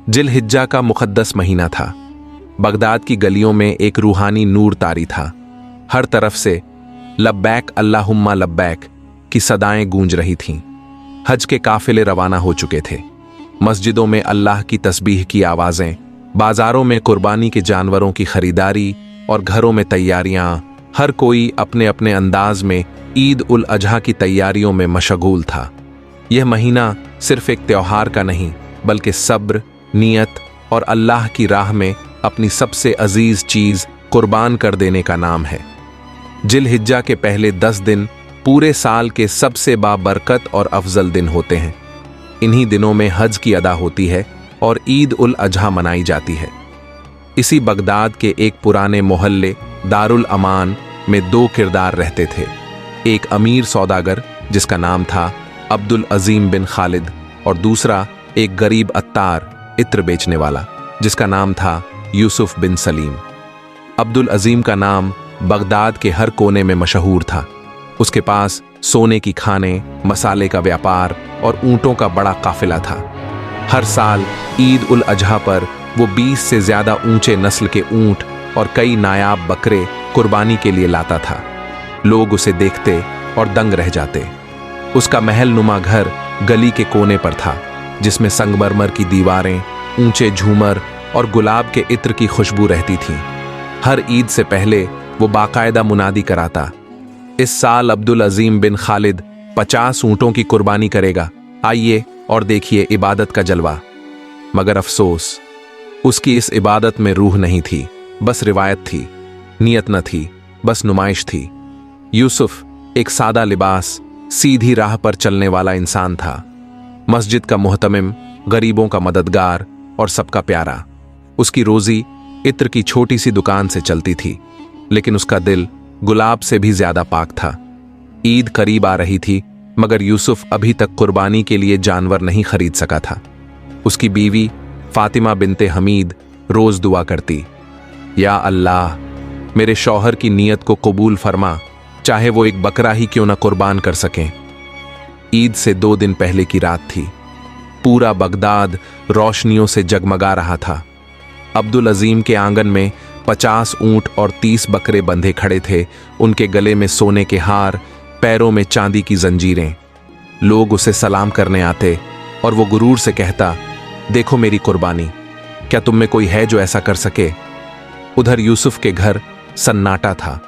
जिलहिज्जा का मुक़द्दस महीना था। बगदाद की गलियों में एक रूहानी नूर तारी था। हर तरफ से लब्बैक अल्लाहुम्मा लब्बैक की सदाएं गूंज रही थीं। हज के काफिले रवाना हो चुके थे। मस्जिदों में अल्लाह की तस्बीह की आवाज़ें, बाजारों में कुर्बानी के जानवरों की खरीदारी और घरों में तैयारियां। हर कोई अपने अपने अंदाज में ईद उल अजहा की तैयारियों में मशगूल था। यह महीना सिर्फ एक त्योहार का नहीं, बल्कि सब्र, नियत और अल्लाह की राह में अपनी सबसे अजीज चीज कुर्बान कर देने का नाम है। जिलहिज्जा के पहले 10 दिन पूरे साल के सबसे बाबरकत और अफजल दिन होते हैं। इन्हीं दिनों में हज की अदा होती है और ईद उल अजहा मनाई जाती है। इसी बगदाद के एक पुराने मोहल्ले दारुल अमान में 2 किरदार रहते थे। एक अमीर सौदागर जिसका नाम था अब्दुल अजीम बिन खालिद, और दूसरा एक गरीब अत्तार इत्र बेचने वाला जिसका नाम था यूसुफ बिन सलीम। अब्दुल अजीम का नाम बगदाद के हर कोने में मशहूर था। उसके पास सोने की खाने, मसाले का व्यापार और ऊंटों का बड़ा काफिला था। हर साल ईद उल अजहा पर वो 20 से ज्यादा ऊंचे नस्ल के ऊंट और कई नायाब बकरे कुर्बानी के लिए लाता था। लोग उसे देखते और दंग रह जाते। उसका महल नुमा घर गली के कोने पर था, जिसमें संगमरमर की दीवारें, ऊंचे झूमर और गुलाब के इत्र की खुशबू रहती थी। हर ईद से पहले वो बाकायदा मुनादी कराता, इस साल अब्दुल अजीम बिन खालिद 50 ऊंटों की कुर्बानी करेगा, आइए और देखिए इबादत का जलवा। मगर अफसोस, उसकी इस इबादत में रूह नहीं थी, बस रिवायत थी। नियत न थी, बस नुमाइश थी। यूसुफ एक सादा लिबास, सीधी राह पर चलने वाला इंसान था। मस्जिद का मुहतमिम, गरीबों का मददगार और सबका प्यारा। उसकी रोजी इत्र की छोटी सी दुकान से चलती थी, लेकिन उसका दिल गुलाब से भी ज्यादा पाक था। ईद करीब आ रही थी, मगर यूसुफ अभी तक कुर्बानी के लिए जानवर नहीं खरीद सका था। उसकी बीवी फातिमा बिनते हमीद रोज दुआ करती, या अल्लाह, मेरे शौहर की नियत को कबूल फरमा, चाहे वो एक बकरा ही क्यों न कुर्बान कर सकें। ईद से 2 दिन पहले की रात थी। पूरा बगदाद रोशनियों से जगमगा रहा था। अब्दुल अजीम के आंगन में 50 ऊंट और 30 बकरे बंधे खड़े थे। उनके गले में सोने के हार, पैरों में चांदी की जंजीरें। लोग उसे सलाम करने आते और वो गुरूर से कहता, देखो मेरी कुर्बानी, क्या तुम में कोई है जो ऐसा कर सके। उधर यूसुफ के घर सन्नाटा था।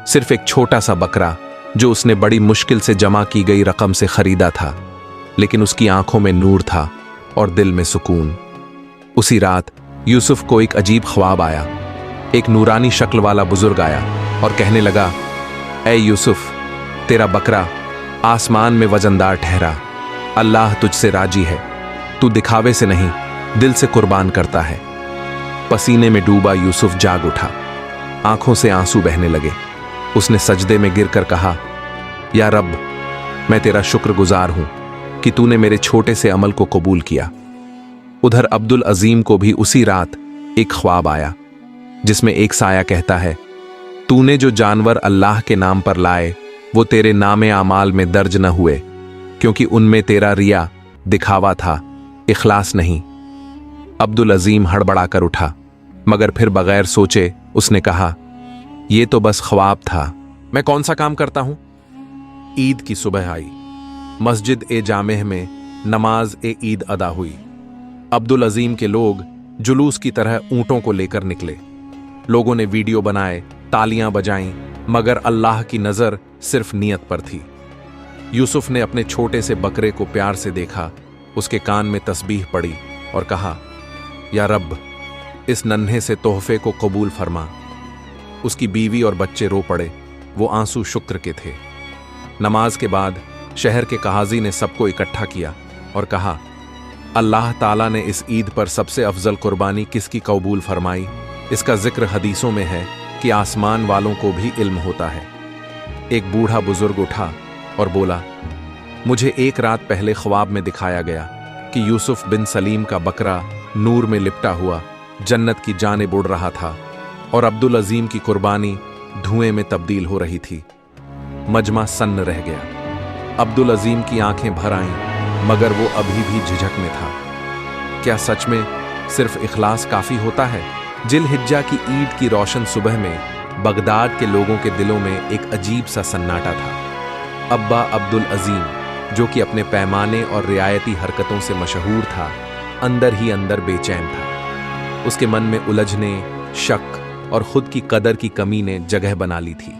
सिर्फ एक छोटा सा बकरा जो उसने बड़ी मुश्किल से जमा की गई रकम से खरीदा था, लेकिन उसकी आंखों में नूर था और दिल में सुकून। उसी रात यूसुफ को एक अजीब ख्वाब आया। एक नूरानी शक्ल वाला बुजुर्ग आया और कहने लगा, ऐ यूसुफ, तेरा बकरा आसमान में वजनदार ठहरा। अल्लाह तुझसे राजी है। तू दिखावे से नहीं, दिल से कुर्बान करता है। पसीने में डूबा यूसुफ जाग उठा। आंखों से आंसू बहने लगे। उसने सजदे में गिरकर कहा, या रब, मैं तेरा शुक्रगुजार हूं कि तूने मेरे छोटे से अमल को कबूल किया। उधर अब्दुल अजीम को भी उसी रात एक ख्वाब आया, जिसमें एक साया कहता है, तूने जो जानवर अल्लाह के नाम पर लाए वो तेरे नामे आमाल में दर्ज न हुए, क्योंकि उनमें तेरा रिया, दिखावा था, इखलास नहीं। अब्दुल अजीम हड़बड़ाकर उठा, मगर फिर बगैर सोचे उसने कहा, ये तो बस ख्वाब था, मैं कौन सा काम करता हूं। ईद की सुबह आई। मस्जिद ए जामेह में नमाज ए ईद अदा हुई। अब्दुल अजीम के लोग जुलूस की तरह ऊंटों को लेकर निकले। लोगों ने वीडियो बनाए, तालियां बजाईं, मगर अल्लाह की नजर सिर्फ नियत पर थी। यूसुफ ने अपने छोटे से बकरे को प्यार से देखा, उसके कान में तस्बीह पड़ी और कहा, या रब, इस नन्हे से तोहफे को कबूल फरमा। उसकी बीवी और बच्चे रो पड़े। वो आंसू शुक्र के थे। नमाज के बाद शहर के कहाजी ने सबको इकट्ठा किया और कहा, अल्लाह ताला ने इस ईद पर सबसे अफजल कुर्बानी किसकी कबूल फरमाई। इसका जिक्र हदीसों में है कि आसमान वालों को भी इल्म होता है। एक बूढ़ा बुजुर्ग उठा और बोला, मुझे एक रात पहले ख्वाब में दिखाया गया कि यूसुफ बिन सलीम का बकरा नूर में लिपटा हुआ जन्नत की जानिब उड़ रहा था और अब्दुल अजीम की कुर्बानी धुएं में तब्दील हो रही थी। मजमा सन्न रह गया। अब्दुल अजीम की आंखें भर आईं, मगर वो अभी भी झिझक में था। क्या सच में सिर्फ इखलास काफी होता है। जिल हिज्जा की ईद की रोशन सुबह में बगदाद के लोगों के दिलों में एक अजीब सा सन्नाटा था। अब्बा अब्दुल अजीम, जो कि अपने पैमाने और रियायती हरकतों से मशहूर था, अंदर ही अंदर बेचैन था। उसके मन में उलझने, शक और खुद की कदर की कमी ने जगह बना ली थी।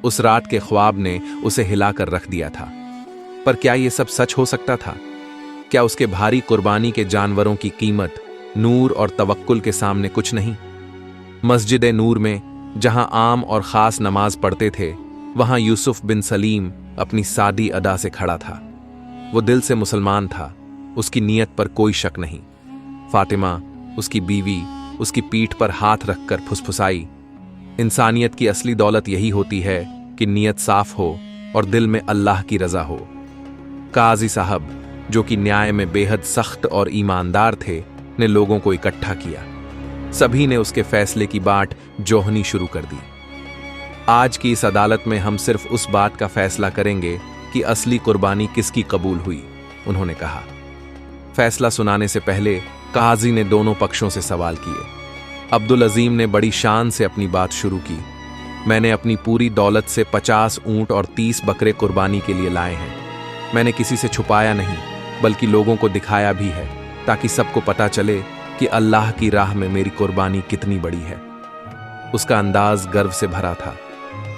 उस रात के ख्वाब ने उसे हिलाकर रख दिया था। पर क्या यह सब सच हो सकता था? क्या उसके भारी कुर्बानी के जानवरों की कीमत नूर और तवक्कुल के सामने कुछ नहीं? मस्जिद नूर में जहां आम और खास नमाज पढ़ते थे, वहां यूसुफ बिन सलीम अपनी सादी अदा से खड़ा था। वो दिल से मुसलमान था, उसकी नीयत पर कोई शक नहीं। फातिमा, उसकी बीवी, उसकी पीठ पर हाथ रखकर फुसफुसाई, इंसानियत की असली दौलत यही होती है कि नीयत साफ हो और दिल में अल्लाह की रजा हो। काजी साहब, जो कि न्याय में बेहद सख्त और ईमानदार थे, ने लोगों को इकट्ठा किया। सभी ने उसके फैसले की बाट जोहनी शुरू कर दी। आज की इस अदालत में हम सिर्फ उस बात का फैसला करेंगे कि असली कुर्बानी किसकी कबूल हुई, उन्होंने कहा। फैसला सुनाने से पहले काजी ने दोनों पक्षों से सवाल किए। अब्दुल अजीम ने बड़ी शान से अपनी बात शुरू की। मैंने अपनी पूरी दौलत से 50 ऊंट और 30 बकरे कुर्बानी के लिए लाए हैं। मैंने किसी से छुपाया नहीं, बल्कि लोगों को दिखाया भी है, ताकि सबको पता चले कि अल्लाह की राह में मेरी कुर्बानी कितनी बड़ी है। उसका अंदाज गर्व से भरा था,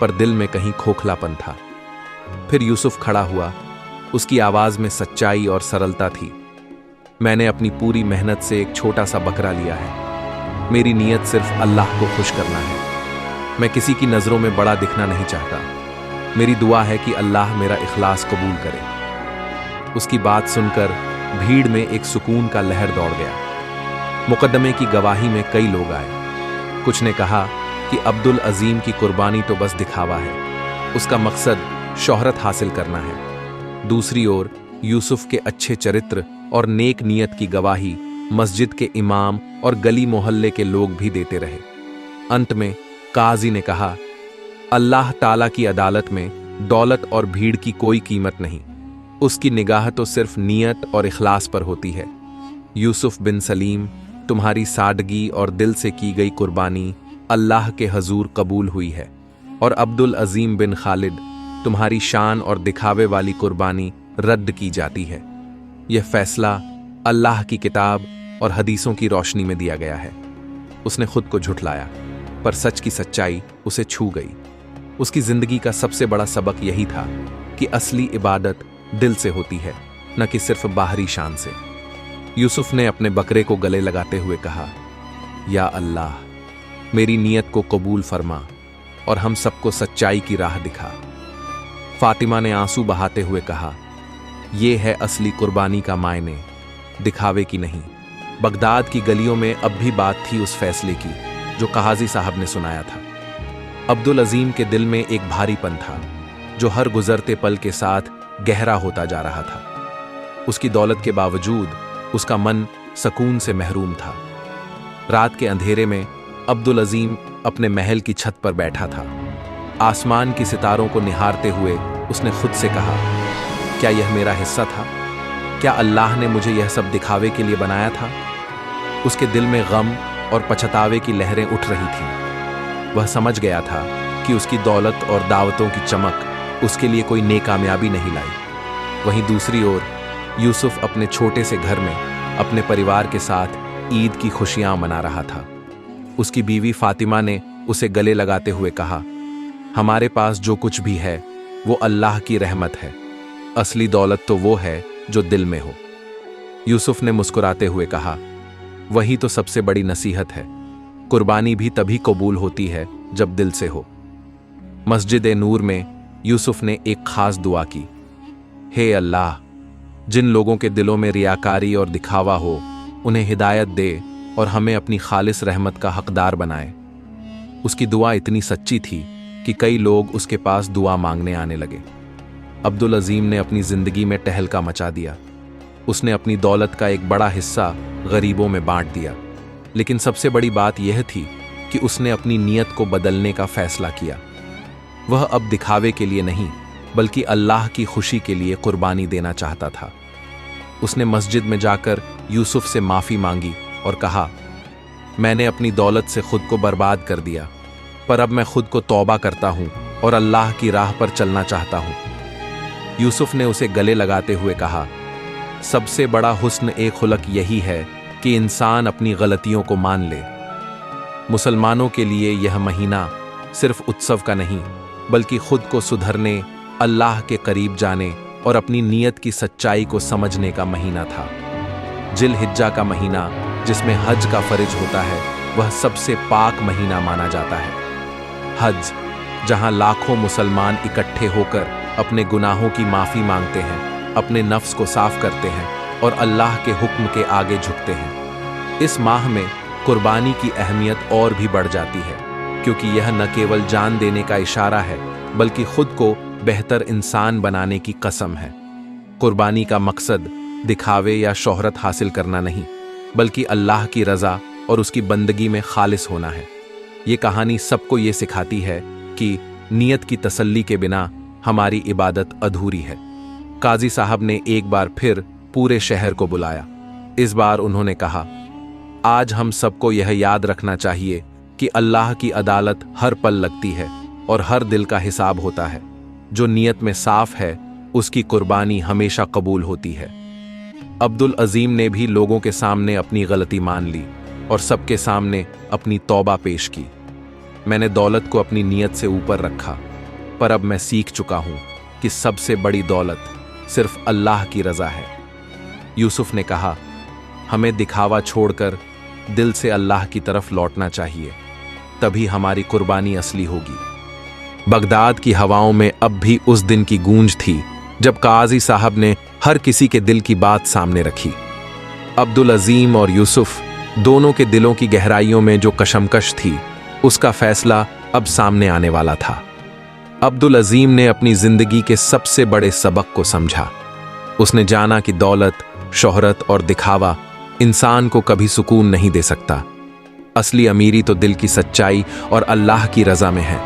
पर दिल में कहीं खोखलापन था। फिर यूसुफ खड़ा हुआ। उसकी आवाज में सच्चाई और सरलता थी। मैंने अपनी पूरी मेहनत से एक छोटा सा बकरा लिया है। मेरी नीयत सिर्फ अल्लाह को खुश करना है। मैं किसी की नजरों में बड़ा दिखना नहीं चाहता। मेरी दुआ है कि अल्लाह मेरा इखलास कबूल करे। उसकी बात सुनकर भीड़ में एक सुकून का लहर दौड़ गया। मुकदमे की गवाही में कई लोग आए। कुछ ने कहा कि अब्दुल अजीम की कुर्बानी तो बस दिखावा है, उसका मकसद शोहरत हासिल करना है। दूसरी ओर यूसुफ के अच्छे चरित्र और नेक नीयत की गवाही मस्जिद के इमाम और गली मोहल्ले के लोग भी देते रहे। अंत में काजी ने कहा, अल्लाह ताला की अदालत में दौलत और भीड़ की कोई कीमत नहीं। उसकी निगाह तो सिर्फ नीयत और इखलास पर होती है। यूसुफ बिन सलीम, तुम्हारी सादगी और दिल से की गई कुर्बानी अल्लाह के हजूर कबूल हुई है, और अब्दुल अजीम बिन खालिद, तुम्हारी शान और दिखावे वाली कुर्बानी रद्द की जाती है। यह फैसला अल्लाह की किताब और हदीसों की रोशनी में दिया गया है। उसने खुद को झुठलाया, पर सच की सच्चाई उसे छू गई। उसकी जिंदगी का सबसे बड़ा सबक यही था कि असली इबादत दिल से होती है, न कि सिर्फ बाहरी शान से। यूसुफ ने अपने बकरे को गले लगाते हुए कहा, या अल्लाह, मेरी नीयत को कबूल फरमा और हम सबको सच्चाई की राह दिखा। फातिमा ने आंसू बहाते हुए कहा, यह है असली कुर्बानी का मायने, दिखावे की नहीं। बगदाद की गलियों में अब भी बात थी उस फैसले की जो काजी साहब ने सुनाया था। अब्दुल अजीम के दिल में एक भारीपन था जो हर गुजरते पल के साथ गहरा होता जा रहा था। उसकी दौलत के बावजूद उसका मन सुकून से महरूम था। रात के अंधेरे में अब्दुल अजीम अपने महल की छत पर बैठा था। आसमान की सितारों को निहारते हुए उसने खुद से कहा, क्या यह मेरा हिस्सा था? क्या अल्लाह ने मुझे यह सब दिखावे के लिए बनाया था? उसके दिल में गम और पछतावे की लहरें उठ रही थीं। वह समझ गया था कि उसकी दौलत और दावतों की चमक उसके लिए कोई नेक कामयाबी नहीं लाई। वहीं दूसरी ओर यूसुफ अपने छोटे से घर में अपने परिवार के साथ ईद की खुशियां मना रहा था। उसकी बीवी फातिमा ने उसे गले लगाते हुए कहा, हमारे पास जो कुछ भी है वो अल्लाह की रहमत है। असली दौलत तो वो है जो दिल में हो। यूसुफ ने मुस्कुराते हुए कहा, वही तो सबसे बड़ी नसीहत है। कुर्बानी भी तभी कबूल होती है जब दिल से हो। मस्जिद नूर में यूसुफ ने एक खास दुआ की, हे अल्लाह, जिन लोगों के दिलों में रियाकारी और दिखावा हो उन्हें हिदायत दे और हमें अपनी खालिस रहमत का हकदार बनाए। उसकी दुआ इतनी सच्ची थी कि कई लोग उसके पास दुआ मांगने आने लगे। अब्दुल अजीम ने अपनी जिंदगी में टहलका मचा दिया। उसने अपनी दौलत का एक बड़ा हिस्सा गरीबों में बांट दिया, लेकिन सबसे बड़ी बात यह थी कि उसने अपनी नीयत को बदलने का फैसला किया। वह अब दिखावे के लिए नहीं, बल्कि अल्लाह की खुशी के लिए कुर्बानी देना चाहता था। उसने मस्जिद में जाकर यूसुफ से माफी मांगी और कहा, मैंने अपनी दौलत से खुद को बर्बाद कर दिया, पर अब मैं खुद को तौबा करता हूं और अल्लाह की राह पर चलना चाहता हूं। यूसुफ ने उसे गले लगाते हुए कहा, सबसे बड़ा हुस्न ए खुलक यही है कि इंसान अपनी गलतियों को मान ले। मुसलमानों के लिए यह महीना सिर्फ उत्सव का नहीं, बल्कि खुद को सुधरने, अल्लाह के करीब जाने और अपनी नीयत की सच्चाई को समझने का महीना था। जिल हिज्जा का महीना, जिसमें हज का फर्ज होता है, वह सबसे पाक महीना माना जाता है। हज, जहां लाखों मुसलमान इकट्ठे होकर अपने गुनाहों की माफी मांगते हैं, अपने नफ्स को साफ करते हैं और अल्लाह के हुक्म के आगे झुकते हैं। इस माह में कुर्बानी की अहमियत और भी बढ़ जाती है, क्योंकि यह न केवल जान देने का इशारा है, बल्कि खुद को बेहतर इंसान बनाने की कसम है। कुर्बानी का मकसद दिखावे या शोहरत हासिल करना नहीं, बल्कि अल्लाह की रज़ा और उसकी बंदगी में खालिस होना है। ये कहानी सबको ये सिखाती है कि नीयत की तसल्ली के बिना हमारी इबादत अधूरी है। काजी साहब ने एक बार फिर पूरे शहर को बुलाया। इस बार उन्होंने कहा, आज हम सबको यह याद रखना चाहिए कि अल्लाह की अदालत हर पल लगती है और हर दिल का हिसाब होता है। जो नीयत में साफ है, उसकी कुर्बानी हमेशा कबूल होती है। अब्दुल अजीम ने भी लोगों के सामने अपनी गलती मान ली और सबके सामने अपनी तौबा पेश की। मैंने दौलत को अपनी नीयत से ऊपर रखा, पर अब मैं सीख चुका हूं कि सबसे बड़ी दौलत सिर्फ अल्लाह की रज़ा है। यूसुफ ने कहा, हमें दिखावा छोड़कर दिल से अल्लाह की तरफ लौटना चाहिए, तभी हमारी कुर्बानी असली होगी। बगदाद की हवाओं में अब भी उस दिन की गूंज थी जब काजी साहब ने हर किसी के दिल की बात सामने रखी। अब्दुल अजीम और यूसुफ दोनों के दिलों की गहराइयों में जो कशमकश थी, उसका फैसला अब सामने आने वाला था। अब्दुल अजीम ने अपनी जिंदगी के सबसे बड़े सबक को समझा। उसने जाना कि दौलत, शोहरत और दिखावा इंसान को कभी सुकून नहीं दे सकता। असली अमीरी तो दिल की सच्चाई और अल्लाह की रज़ा में है।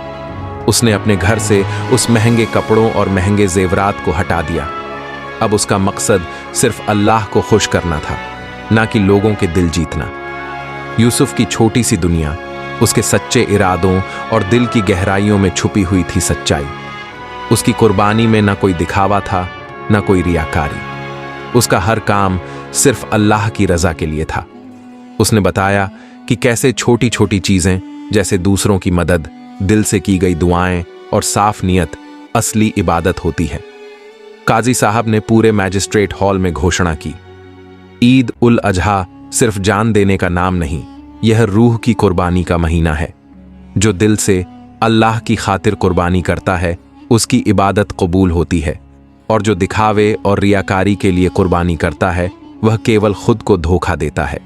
उसने अपने घर से उस महंगे कपड़ों और महंगे जेवरात को हटा दिया। अब उसका मकसद सिर्फ अल्लाह को खुश करना था, ना कि लोगों के दिल जीतना। यूसुफ की छोटी सी दुनिया, उसके सच्चे इरादों और दिल की गहराइयों में छुपी हुई थी सच्चाई। उसकी कुर्बानी में ना कोई दिखावा था, ना कोई रियाकारी। उसका हर काम सिर्फ अल्लाह की रज़ा के लिए था। उसने बताया कि कैसे छोटी छोटी चीजें, जैसे दूसरों की मदद, दिल से की गई दुआएं और साफ नियत असली इबादत होती है। काजी साहब ने पूरे मैजिस्ट्रेट हॉल में घोषणा की, ईद उल अजहा सिर्फ जान देने का नाम नहीं, यह रूह की कुर्बानी का महीना है। जो दिल से अल्लाह की खातिर कुर्बानी करता है, उसकी इबादत कबूल होती है, और जो दिखावे और रियाकारी के लिए कुर्बानी करता है, वह केवल खुद को धोखा देता है।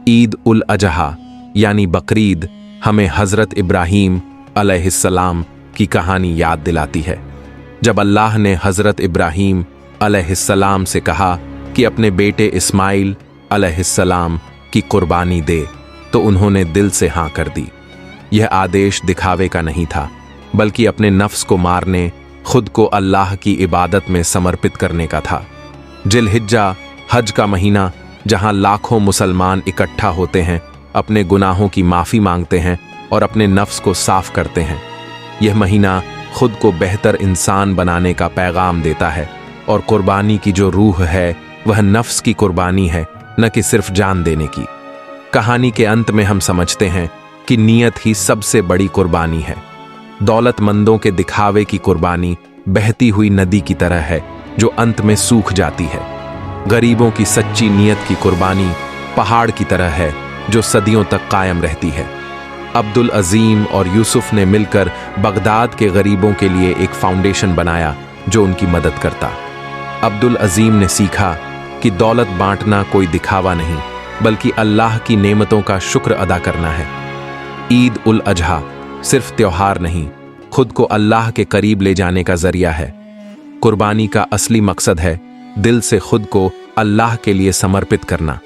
ईद उल अजहा यानी बकरीद हमें हजरत इब्राहीम अलैहिस्सलाम की कहानी याद दिलाती है। जब अल्लाह ने हजरत इब्राहीम अलैहिस्सलाम से कहा कि अपने बेटे इस्माइल अलैहिस्सलाम की कुर्बानी दे, तो उन्होंने दिल से हाँ कर दी। यह आदेश दिखावे का नहीं था, बल्कि अपने नफ्स को मारने, खुद को अल्लाह की इबादत में समर्पित करने का था। जिलहिज्जा, हज का महीना, जहां लाखों मुसलमान इकट्ठा होते हैं, अपने गुनाहों की माफी मांगते हैं और अपने नफ्स को साफ करते हैं। यह महीना खुद को बेहतर इंसान बनाने का पैगाम देता है, और कुर्बानी की जो रूह है, वह नफ्स की कुर्बानी है, न कि सिर्फ जान देने की। कहानी के अंत में हम समझते हैं कि नीयत ही सबसे बड़ी कुर्बानी है। दौलतमंदों के दिखावे की कुर्बानी बहती हुई नदी की तरह है, जो अंत में सूख जाती है। गरीबों की सच्ची नीयत की कुर्बानी पहाड़ की तरह है, जो सदियों तक कायम रहती है। अब्दुल अजीम और यूसुफ ने मिलकर बगदाद के गरीबों के लिए एक फाउंडेशन बनाया जो उनकी मदद करता। अब्दुल अजीम ने सीखा कि दौलत बांटना कोई दिखावा नहीं, बल्कि अल्लाह की नेमतों का शुक्र अदा करना है। ईद उल अजहा सिर्फ त्योहार नहीं, खुद को अल्लाह के करीब ले जाने का जरिया है। कुर्बानी का असली मकसद है दिल से खुद को अल्लाह के लिए समर्पित करना।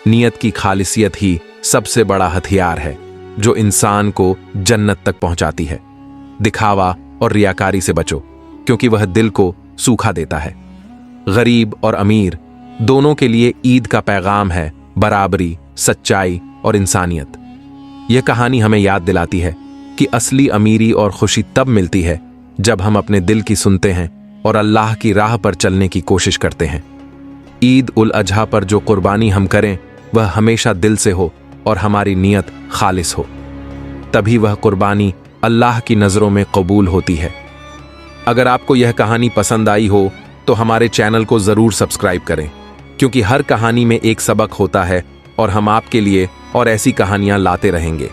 नीयत की खालिसियत ही सबसे बड़ा हथियार है, जो इंसान को जन्नत तक पहुंचाती है। दिखावा और रियाकारी से बचो, क्योंकि वह दिल को सूखा देता है। गरीब और अमीर दोनों के लिए ईद का पैगाम है बराबरी, सच्चाई और इंसानियत। यह कहानी हमें याद दिलाती है कि असली अमीरी और खुशी तब मिलती है जब हम अपने दिल की सुनते हैं और अल्लाह की राह पर चलने की कोशिश करते हैं। ईद उल अजहा पर जो कुर्बानी हम करें वह हमेशा दिल से हो और हमारी नीयत खालिस हो, तभी वह कुर्बानी अल्लाह की नज़रों में कबूल होती है। अगर आपको यह कहानी पसंद आई हो तो हमारे चैनल को ज़रूर सब्सक्राइब करें, क्योंकि हर कहानी में एक सबक होता है और हम आपके लिए और ऐसी कहानियां लाते रहेंगे।